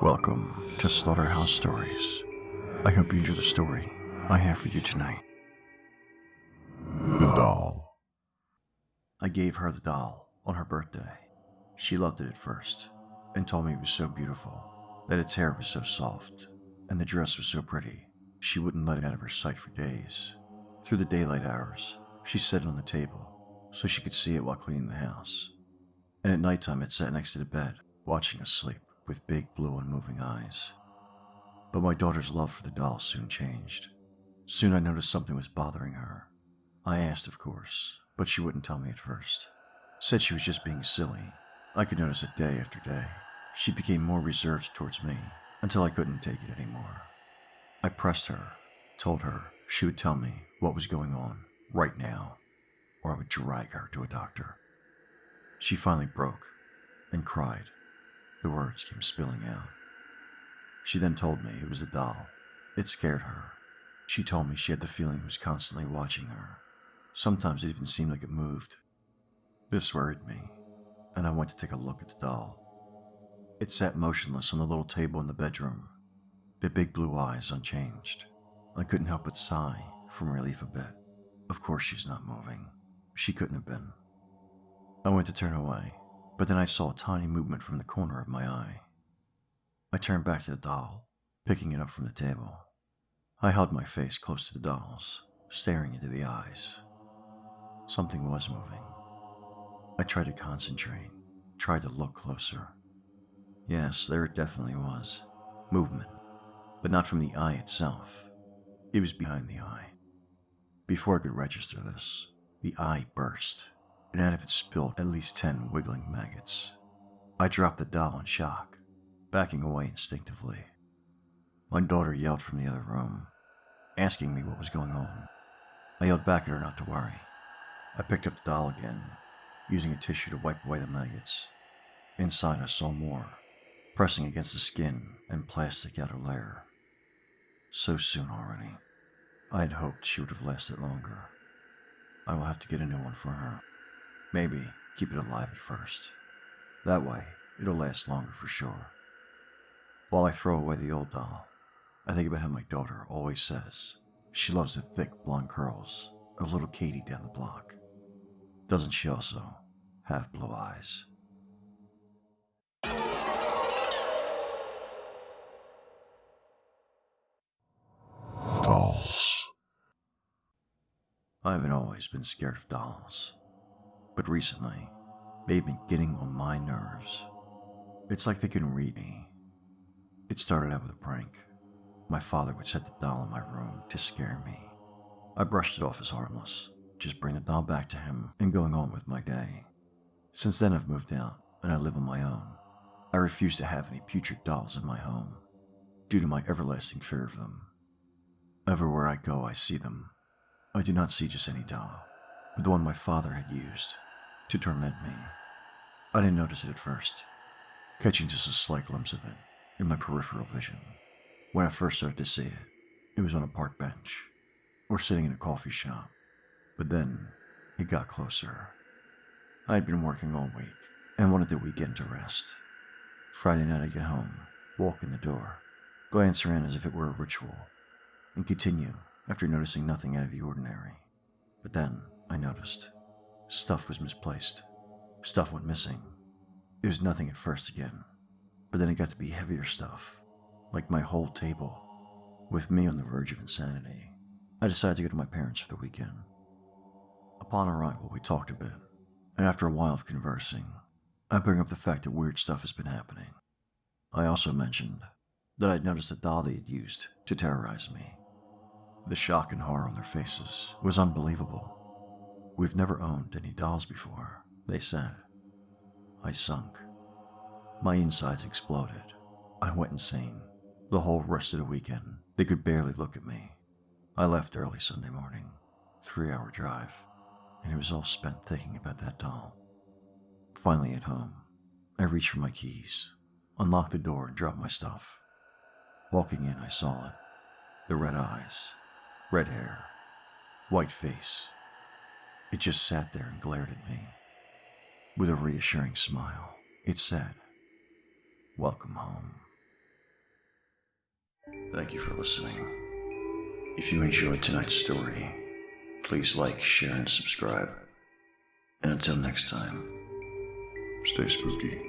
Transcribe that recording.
Welcome to Slaughterhouse Stories. I hope you enjoy the story I have for you tonight. The doll. I gave her the doll on her birthday. She loved it at first and told me it was so beautiful, that its hair was so soft and the dress was so pretty, she wouldn't let it out of her sight for days. Through the daylight hours, she set it on the table so she could see it while cleaning the house. And at nighttime it sat next to the bed, watching us sleep with big blue unmoving eyes. But my daughter's love for the doll soon changed. Soon I noticed something was bothering her. I asked, of course, but she wouldn't tell me at first. Said she was just being silly. I could notice it day after day. She became more reserved towards me until I couldn't take it anymore. I pressed her, told her she would tell me what was going on right now, or I would drag her to a doctor. She finally broke and cried. The words came spilling out. She then told me it was the doll. It scared her. She told me she had the feeling it was constantly watching her. Sometimes it even seemed like it moved. This worried me, and I went to take a look at the doll. It sat motionless on the little table in the bedroom, the big blue eyes unchanged. I couldn't help but sigh from relief a bit. Of course she's not moving. She couldn't have been. I went to turn away, but then I saw a tiny movement from the corner of my eye. I turned back to the doll, picking it up from the table. I held my face close to the doll's, staring into the eyes. Something was moving. I tried to concentrate, tried to look closer. Yes, there it definitely was. Movement, but not from the eye itself. It was behind the eye. Before I could register this, the eye burst, and out of it spilled at least 10 wiggling maggots. I dropped the doll in shock, backing away instinctively. My daughter yelled from the other room, asking me what was going on. I yelled back at her not to worry. I picked up the doll again, using a tissue to wipe away the maggots. Inside I saw more, pressing against the skin and plastic outer layer. So soon already. I had hoped she would have lasted longer. I will have to get a new one for her. Maybe keep it alive at first. That way, it'll last longer for sure. While I throw away the old doll, I think about how my daughter always says she loves the thick blonde curls of little Katie down the block. Doesn't she also have blue eyes? Dolls. I haven't always been scared of dolls, but recently, they've been getting on my nerves. It's like they can read me. It started out with a prank. My father would set the doll in my room to scare me. I brushed it off as harmless, just bring the doll back to him and going on with my day. Since then I've moved out and I live on my own. I refuse to have any putrid dolls in my home, due to my everlasting fear of them. Everywhere I go I see them. I do not see just any doll, but the one my father had used to torment me. I didn't notice it at first, catching just a slight glimpse of it in my peripheral vision. When I first started to see it, it was on a park bench, or sitting in a coffee shop. But then, it got closer. I had been working all week, and wanted the weekend to rest. Friday night I get home, walk in the door, glance around as if it were a ritual, and continue after noticing nothing out of the ordinary. But then, I noticed. Stuff was misplaced. Stuff went missing. It was nothing at first again, but then it got to be heavier stuff, like my whole table. With me on the verge of insanity, I decided to go to my parents for the weekend. Upon arrival, we talked a bit, and after a while of conversing, I bring up the fact that weird stuff has been happening. I also mentioned that I'd noticed the doll they had used to terrorize me. The shock and horror on their faces was unbelievable. We've never owned any dolls before, they said. I sunk. My insides exploded. I went insane. The whole rest of the weekend, they could barely look at me. I left early Sunday morning, 3-hour drive, and it was all spent thinking about that doll. Finally at home, I reached for my keys, unlocked the door and dropped my stuff. Walking in, I saw it. The red eyes, red hair, white face. It just sat there and glared at me. With a reassuring smile, it said, "Welcome home." Thank you for listening. If you enjoyed tonight's story, please like, share, and subscribe. And until next time, stay spooky.